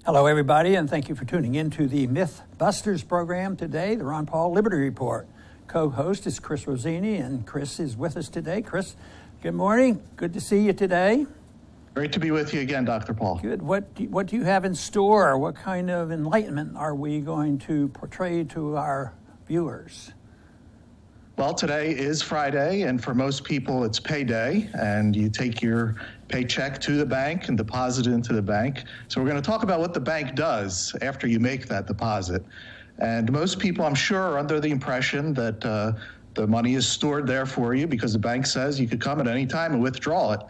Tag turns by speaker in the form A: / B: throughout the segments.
A: Hello, everybody, and thank you for tuning in to the Mythbusters program today, the Ron Paul Liberty Report. Co-host is Chris Rossini, and Chris is with us today. Chris, good morning. Good to see you today.
B: Great to be with you again, Dr. Paul.
A: Good. What do you have in store? What kind of enlightenment are we going to portray to our viewers?
B: Well, today is Friday, and for most people, it's payday, and you take your paycheck to the bank and deposit it into the bank. So we're going to talk about what the bank does after you make that deposit. And most people, I'm sure, are under the impression that the money is stored there for you because the bank says you could come at any time and withdraw it.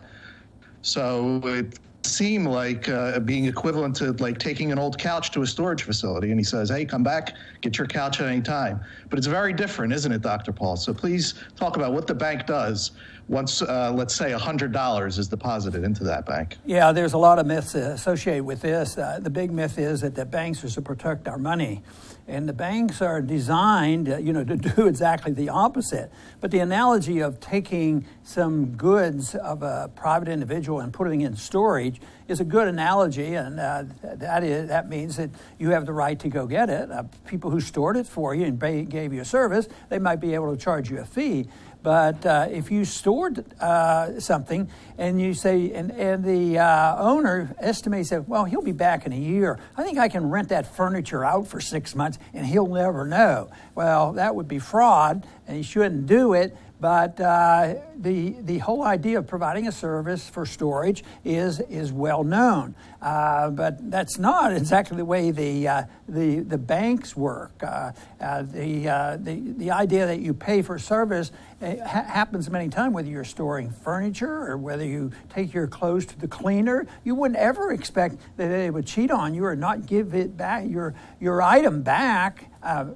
B: So it seemed like being equivalent to like taking an old couch to a storage facility, and he says, hey, come back, get your couch at any time. But it's very different, isn't it, Dr. Paul? So please talk about what the bank does once, let's say, $100 is deposited into that bank.
A: Yeah, there's a lot of myths associated with this. The big myth is that the banks are to protect our money. And the banks are designed, to do exactly the opposite. But the analogy of taking some goods of a private individual and putting in storage is a good analogy, and that means that you have the right to go get it. People who stored it for you and gave you a service, they might be able to charge you a fee. But if you stored something and you say, and the owner estimates that, well, he'll be back in a year. I think I can rent that furniture out for 6 months and he'll never know. Well, that would be fraud, and he shouldn't do it. But the whole idea of providing a service for storage is well known. But that's not exactly the way the banks work. The idea that you pay for service happens many times, whether you're storing furniture or whether you take your clothes to the cleaner. You wouldn't ever expect that they would cheat on you or not give it back, your item back,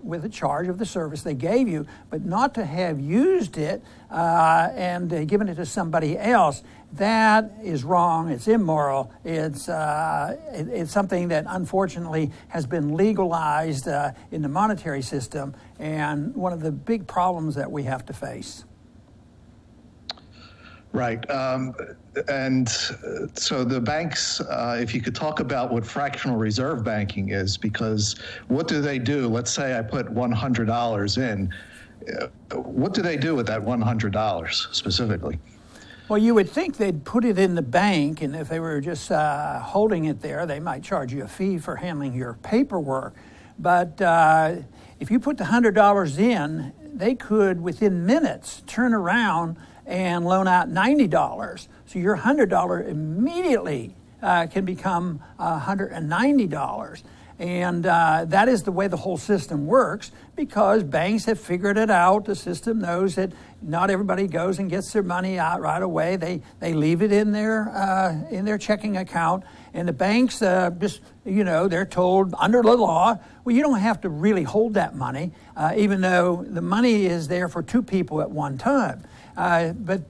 A: with a charge of the service they gave you, but not to have used it and given it to somebody else. That is wrong. It's immoral. It's something that unfortunately has been legalized in the monetary system, and one of the big problems that we have to face.
B: Right. And so the banks, if you could talk about what fractional reserve banking is, because what do they do? Let's say I put $100 in. What do they do with that $100 specifically?
A: Well, you would think they'd put it in the bank, and if they were just holding it there, they might charge you a fee for handling your paperwork. But if you put the $100 in, they could, within minutes, turn around and loan out $90. So your $100 immediately can become $190. And that is the way the whole system works, because banks have figured it out. The system knows that not everybody goes and gets their money out right away. They leave it in their checking account. And the banks they're told under the law, well, you don't have to really hold that money, even though the money is there for two people at one time. But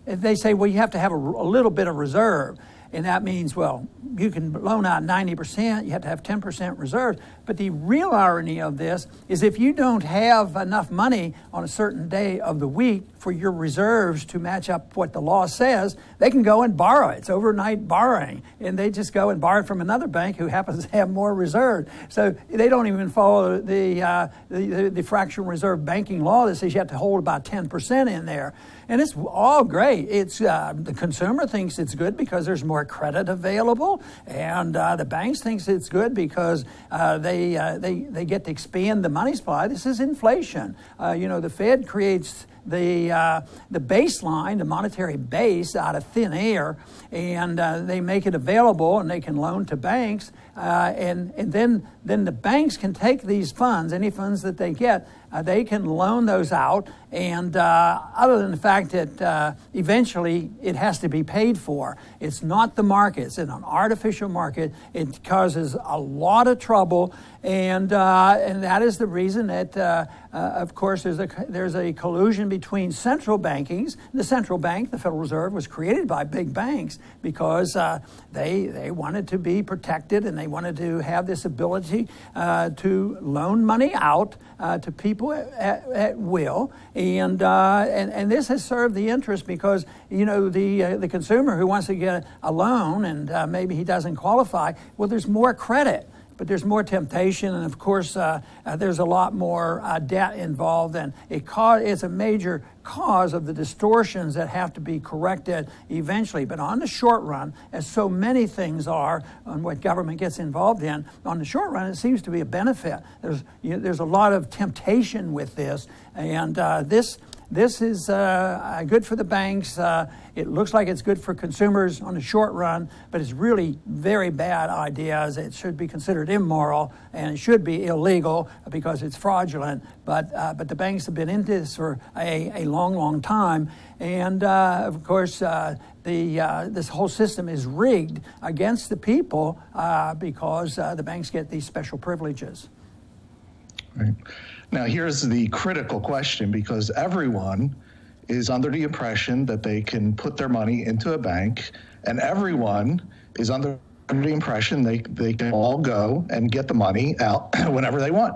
A: they say, well, you have to have a little bit of reserve. And that means, well, you can loan out 90%, you have to have 10% reserves. But the real irony of this is if you don't have enough money on a certain day of the week for your reserves to match up what the law says, they can go and borrow it. It's overnight borrowing. And they just go and borrow it from another bank who happens to have more reserves. So they don't even follow the fractional reserve banking law that says you have to hold about 10% in there. And it's all great. It's the consumer thinks it's good because there's more credit available, and the banks thinks it's good because they get to expand the money supply. This is inflation. The Fed creates the baseline, the monetary base, out of thin air, and they make it available, and they can loan to banks, and then the banks can take these funds, any funds that they get, they can loan those out, and other than the fact that eventually it has to be paid for, it's not the market. It's an artificial market. It causes a lot of trouble, And that is the reason that, of course, there's a collusion between central bankings. The central bank, the Federal Reserve, was created by big banks because they wanted to be protected, and they wanted to have this ability to loan money out to people at will. And this has served the interest because, the consumer who wants to get a loan and maybe he doesn't qualify, well, there's more credit. But there's more temptation, and of course, there's a lot more debt involved, and it's a major cause of the distortions that have to be corrected eventually. But on the short run, as so many things are on what government gets involved in, on the short run, it seems to be a benefit. There's a lot of temptation with this, and this is good for the banks. It looks like it's good for consumers on the short run, but it's really very bad ideas. It should be considered immoral, and it should be illegal because it's fraudulent. But the banks have been in this for a long time, and of course this whole system is rigged against the people because the banks get these special privileges.
B: Right. Now, here's the critical question, because everyone is under the impression that they can put their money into a bank, and everyone is under the impression they can all go and get the money out whenever they want.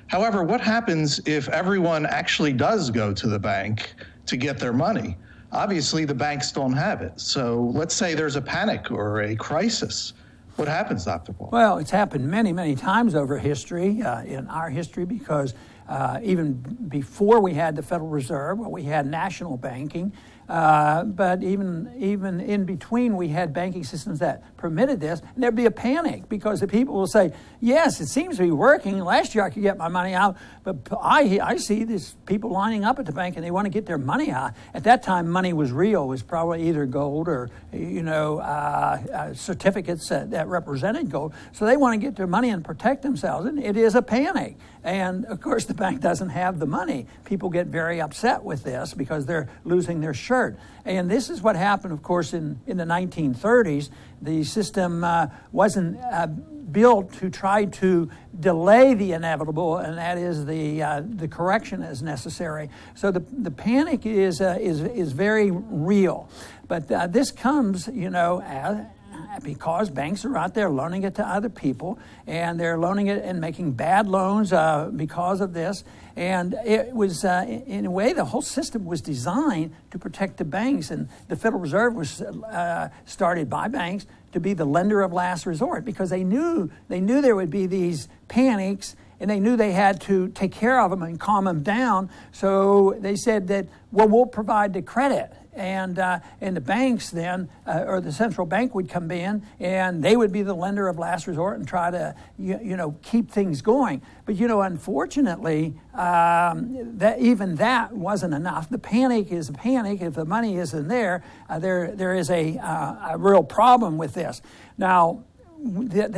B: However, what happens if everyone actually does go to the bank to get their money? Obviously, the banks don't have it. So let's say there's a panic or a crisis. What happens, Dr. Paul?
A: Well, it's happened many times over history, in our history, because even before we had the Federal Reserve, we had national banking. But even in between, we had banking systems that permitted this, and there'd be a panic because the people will say, yes, it seems to be working. Last year I could get my money out, but I see these people lining up at the bank and they want to get their money out. At that time, money was real. It was probably either gold or, certificates that represented gold. So they want to get their money and protect themselves, and it is a panic. And, of course, the bank doesn't have the money. People get very upset with this because they're losing their shirt. And this is what happened, of course, in the 1930s. The system wasn't built to try to delay the inevitable, and that is the correction as necessary. So the panic is very real. But this comes, because banks are out there loaning it to other people, and they're loaning it and making bad loans because of this. And it was, in a way, the whole system was designed to protect the banks. And the Federal Reserve was started by banks to be the lender of last resort because they knew there would be these panics, and they knew they had to take care of them and calm them down. So they said that, we'll provide the credit. And the banks then, or the central bank would come in, and they would be the lender of last resort and try to, keep things going. But unfortunately, that wasn't enough. The panic is a panic. If the money isn't there, there is a real problem with this. Now,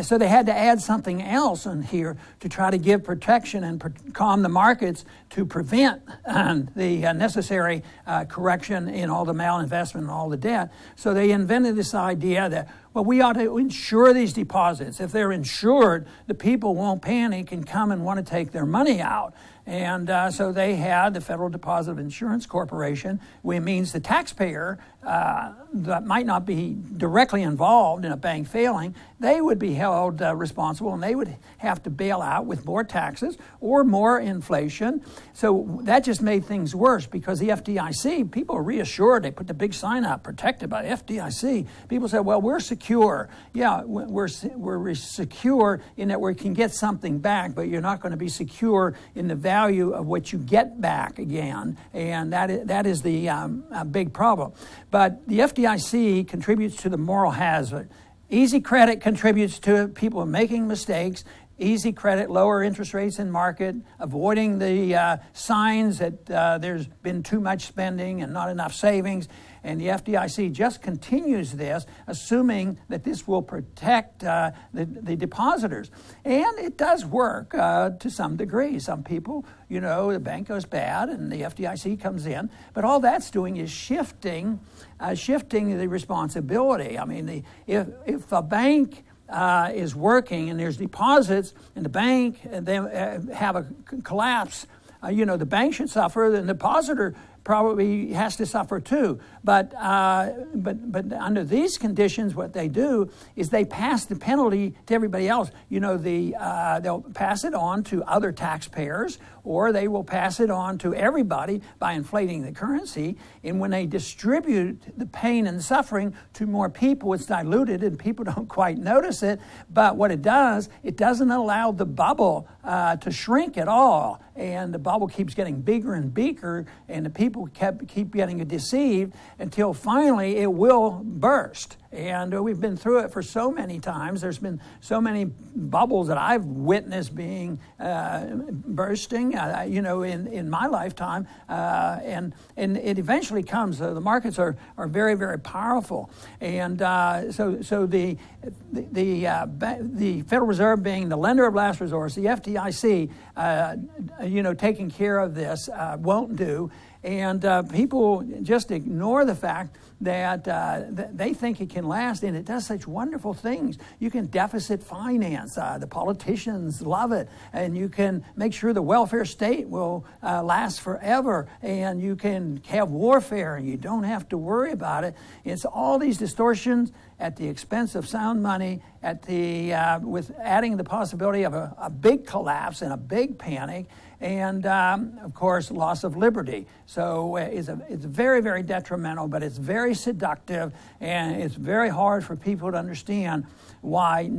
A: so they had to add something else in here to try to give protection and calm the markets to prevent the necessary correction in all the malinvestment and all the debt. So they invented this idea that, we ought to insure these deposits. If they're insured, the people won't panic and come and want to take their money out. And so they had the Federal Deposit Insurance Corporation, which means the taxpayer that might not be directly involved in a bank failing, they would be held responsible, and they would have to bail out with more taxes or more inflation. So that just made things worse because the FDIC, people are reassured. They put the big sign up, protected by FDIC. People said, we're secure. Yeah, we're secure in that we can get something back, but you're not going to be secure in the value of what you get back again. And that is the big problem. But the FDIC contributes to the moral hazard. Easy credit contributes to people making mistakes. Easy credit, lower interest rates in market, avoiding the signs that there's been too much spending and not enough savings. And the FDIC just continues this, assuming that this will protect the depositors. And it does work to some degree. Some people, the bank goes bad and the FDIC comes in. But all that's doing is shifting the responsibility. I mean, if a bank is working and there's deposits in the bank and they have a collapse, the bank should suffer, the depositor probably has to suffer too. But under these conditions, what they do is they pass the penalty to everybody else. They'll pass it on to other taxpayers, or they will pass it on to everybody by inflating the currency. And when they distribute the pain and suffering to more people, it's diluted and people don't quite notice it. But what it does, it doesn't allow the bubble to shrink at all. And the bubble keeps getting bigger and bigger, and the people keep getting deceived until finally it will burst. And we've been through it for so many times. There's been so many bubbles that I've witnessed being bursting, in my lifetime. And it eventually comes. The markets are very, very powerful. And so the Federal Reserve being the lender of last resort, the FDIC, taking care of this won't do. And people just ignore the fact that they think it can last, and it does such wonderful things. You can deficit finance. The politicians love it. And you can make sure the welfare state will last forever. And you can have warfare, and you don't have to worry about it. It's all these distortions at the expense of sound money, with adding the possibility of a big collapse and a big panic, and of course loss of liberty. So it's very, very detrimental, but it's very seductive, and it's very hard for people to understand why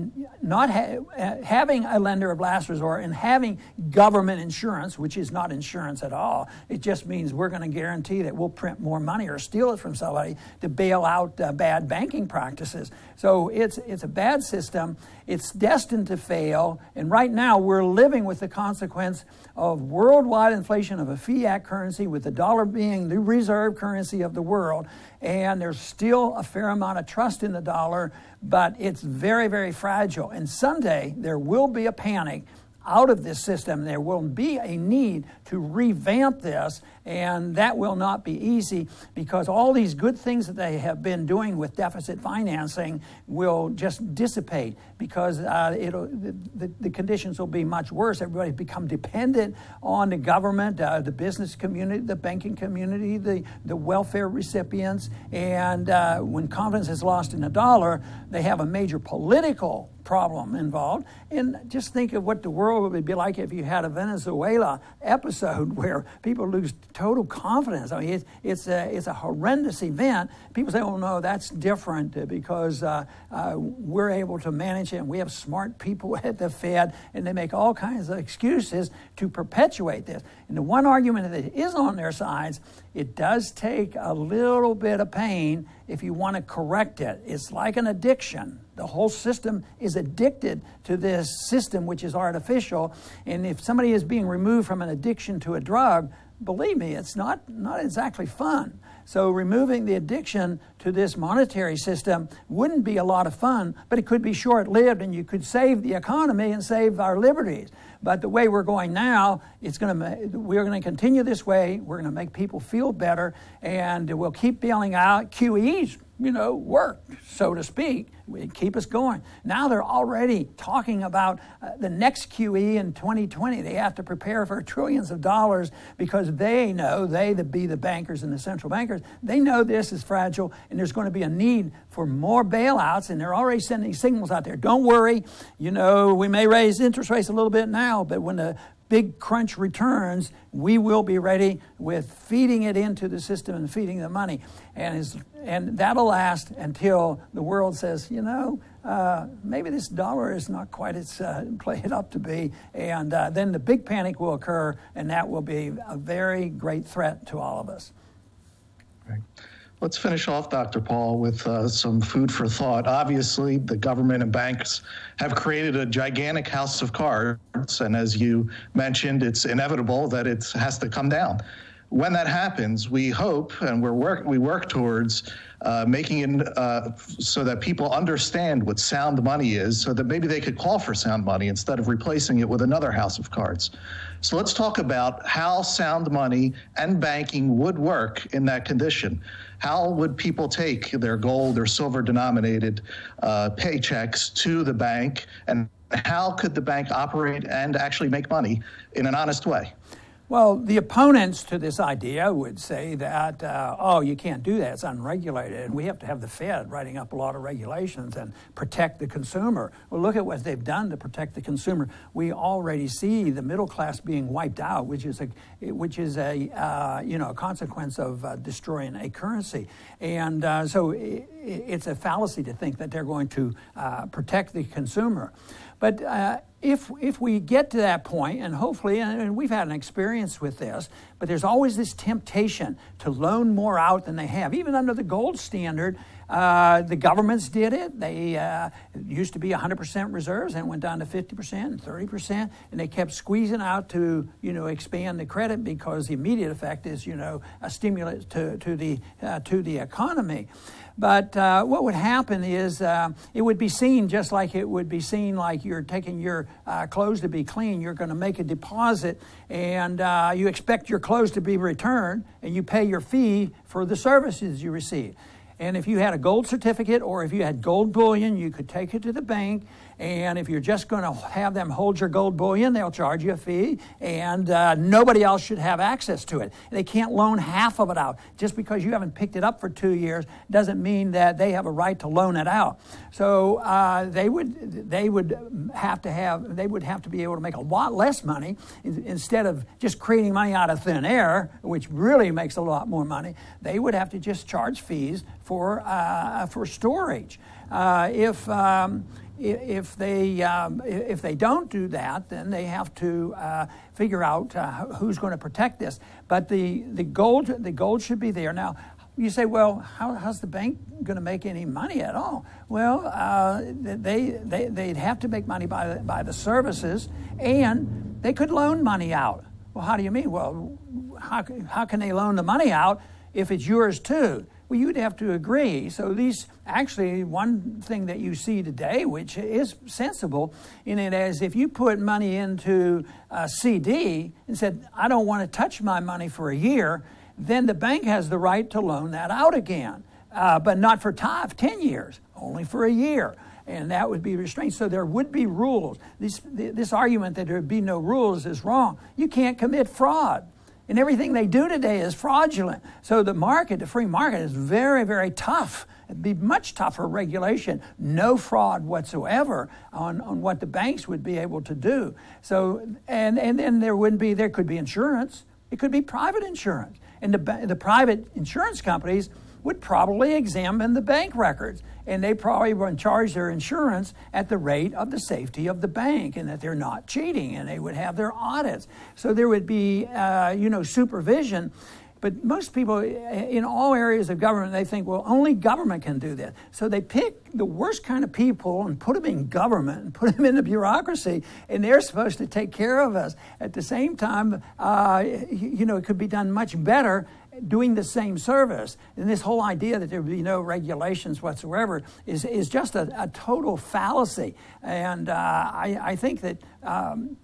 A: not having a lender of last resort and having government insurance, which is not insurance at all. It just means we're going to guarantee that we'll print more money or steal it from somebody to bail out bad banking practices. So it's a bad system. It's destined to fail. And right now we're living with the consequence of worldwide inflation of a fiat currency, with the dollar being the reserve currency of the world. And there's still a fair amount of trust in the dollar, but it's very, very fragile. And someday there will be a panic out of this system. There will be a need to revamp this, and that will not be easy, because all these good things that they have been doing with deficit financing will just dissipate, because the conditions will be much worse. Everybody become dependent on the government, the business community, the banking community, the welfare recipients, and when confidence is lost in the dollar, they have a major political problem involved. And just think of what the world would be like if you had a Venezuela episode where people lose total confidence. I mean, it's a horrendous event. People say, oh no, that's different because we're able to manage it, and we have smart people at the Fed, and they make all kinds of excuses to perpetuate this. And the one argument that is on their sides, it does take a little bit of pain if you want to correct it. It's like an addiction. The whole system is addicted to this system, which is artificial. And if somebody is being removed from an addiction to a drug, believe me, it's not exactly fun. So removing the addiction to this monetary system wouldn't be a lot of fun, but it could be short-lived, and you could save the economy and save our liberties. But the way we're going now, we're going to continue this way. We're going to make people feel better, and we'll keep bailing out. QEs, work, so to speak. We keep us going. Now they're already talking about the next QE in 2020. They have to prepare for trillions of dollars, because they know, the bankers and the central bankers, they know this is fragile, and there's going to be a need for more bailouts, and they're already sending signals out there. Don't worry, we may raise interest rates a little bit now, but when the big crunch returns, we will be ready with feeding it into the system and feeding the money. And that'll last until the world says, maybe this dollar is not quite its played up to be. And then the big panic will occur, and that will be a very great threat to all of us.
B: Right. Let's finish off, Dr. Paul, with some food for thought. Obviously, the government and banks have created a gigantic house of cards, and as you mentioned, it's inevitable that it has to come down. when that happens, we hope and we work towards making it so that people understand what sound money is, so that maybe they could call for sound money instead of replacing it with another house of cards. So let's talk about how sound money and banking would work in that condition. How would people take their gold or silver denominated paychecks to the bank, and how could the bank operate and actually make money in an honest way?
A: Well, the opponents to this idea would say that, oh, you can't do that, it's unregulated, and we have to have the Fed writing up a lot of regulations and protect the consumer. Well, look at what they've done to protect the consumer. We already see the middle class being wiped out, which is a consequence of destroying a currency. And so it's a fallacy to think that they're going to protect the consumer. But if we get to that point, and hopefully, and we've had an experience with this, but there's always this temptation to loan more out than they have. Even under the gold standard, the governments did it. They used to be 100% reserves and went down to 50% and 30%, and they kept squeezing out to expand the credit because the immediate effect is a stimulus to the economy. But what would happen is it would be seen just like it would be seen like you're taking your clothes to be clean. You're going to make a deposit, and you expect your clothes to be returned, and you pay your fee for the services you receive. And if you had a gold certificate or if you had gold bullion, you could take it to the bank. And if you're just going to have them hold your gold bullion, they'll charge you a fee, and nobody else should have access to it. They can't loan half of it out. Just because you haven't picked it up for 2 years doesn't mean that they have a right to loan it out. So they would have to be able to make a lot less money instead of just creating money out of thin air, which really makes a lot more money. They would have to just charge fees for storage. If they don't do that, then they have to figure out who's going to protect this. But the gold should be there. Now, you say, well, how's the bank going to make any money at all? Well, they'd have to make money by the services, and they could loan money out. Well, how do you mean? Well, how can they loan the money out if it's yours too? Well, you'd have to agree. So one thing that you see today, which is sensible, in it as if you put money into a CD and said, I don't want to touch my money for a year, then the bank has the right to loan that out again, but not for 10 years, only for a year. And that would be restrained. So there would be rules. This argument that there would be no rules is wrong. You can't commit fraud. And everything they do today is fraudulent. So the free market is very, very tough. It'd be much tougher regulation, no fraud whatsoever on what the banks would be able to do. So, and then there could be insurance. It could be private insurance. And the private insurance companies would probably examine the bank records, and they probably would charge their insurance at the rate of the safety of the bank and that they're not cheating, and they would have their audits. So there would be, supervision. But most people in all areas of government, they think, well, only government can do this. So they pick the worst kind of people and put them in government and put them in the bureaucracy, and they're supposed to take care of us. At the same time, it could be done much better doing the same service. And this whole idea that there would be no regulations whatsoever is just a total fallacy. And I think that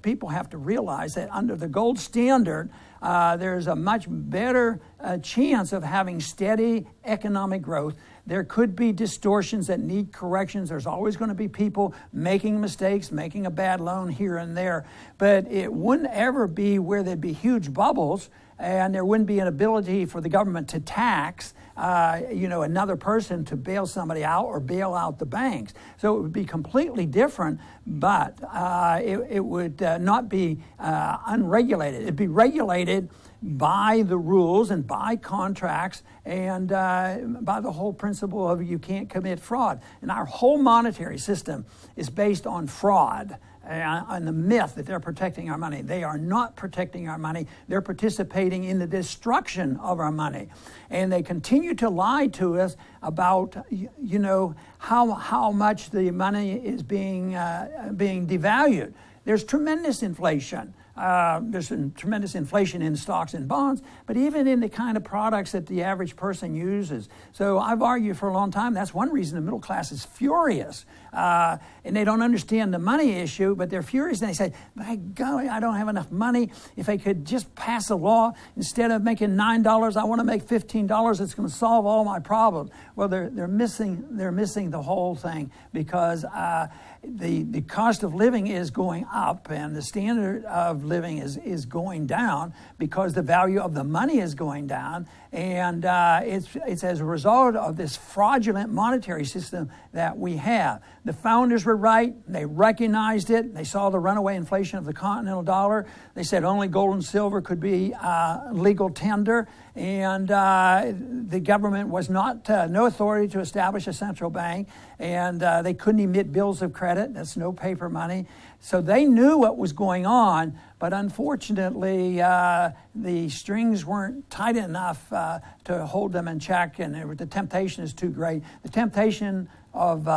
A: people have to realize that under the gold standard, there's a much better chance of having steady economic growth. There could be distortions that need corrections. There's always going to be people making mistakes, making a bad loan here and there. But it wouldn't ever be where there'd be huge bubbles, and there wouldn't be an ability for the government to tax another person to bail somebody out or bail out the banks. So it would be completely different, but it would not be unregulated. It'd be regulated by the rules and by contracts and by the whole principle of you can't commit fraud. And our whole monetary system is based on fraud. On the myth that they're protecting our money. They are not protecting our money. They're participating in the destruction of our money. And they continue to lie to us about, how much the money is being devalued. There's tremendous inflation. there's some tremendous inflation in stocks and bonds, but even in the kind of products that the average person uses. So I've argued for a long time that's one reason the middle class is furious. And they don't understand the money issue, but they're furious and they say, by golly, I don't have enough money. If I could just pass a law, instead of making $9, I want to make $15. It's going to solve all my problems. Well, they're missing the whole thing, because the cost of living is going up and the standard of living is going down because the value of the money is going down. And it's as a result of this fraudulent monetary system that we have. The founders were right. They recognized it. They saw the runaway inflation of the continental dollar. They said only gold and silver could be legal tender. And the government was no authority to establish a central bank. And they couldn't emit bills of credit. That's no paper money. So they knew what was going on, but unfortunately, the strings weren't tight enough to hold them in check, and the temptation is too great. The temptation of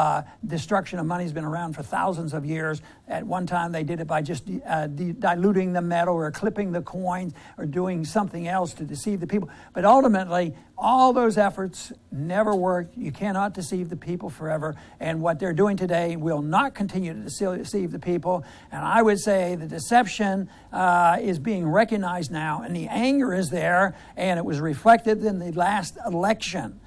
A: destruction of money has been around for thousands of years. At one time, they did it by just diluting the metal or clipping the coins or doing something else to deceive the people. But ultimately, all those efforts never worked. You cannot deceive the people forever. And what they're doing today will not continue to deceive the people. And I would say the deception is being recognized now, and the anger is there, and it was reflected in the last election.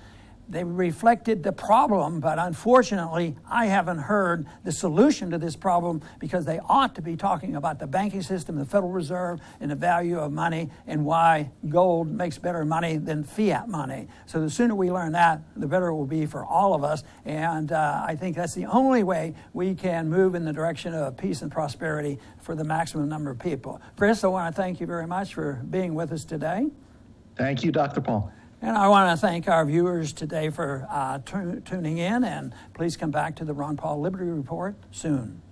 A: They reflected the problem, but unfortunately, I haven't heard the solution to this problem, because they ought to be talking about the banking system, the Federal Reserve, and the value of money, and why gold makes better money than fiat money. So the sooner we learn that, the better it will be for all of us. And I think that's the only way we can move in the direction of peace and prosperity for the maximum number of people. Chris, I want to thank you very much for being with us today.
B: Thank you, Dr. Paul.
A: And I want to thank our viewers today for tuning in, and please come back to the Ron Paul Liberty Report soon.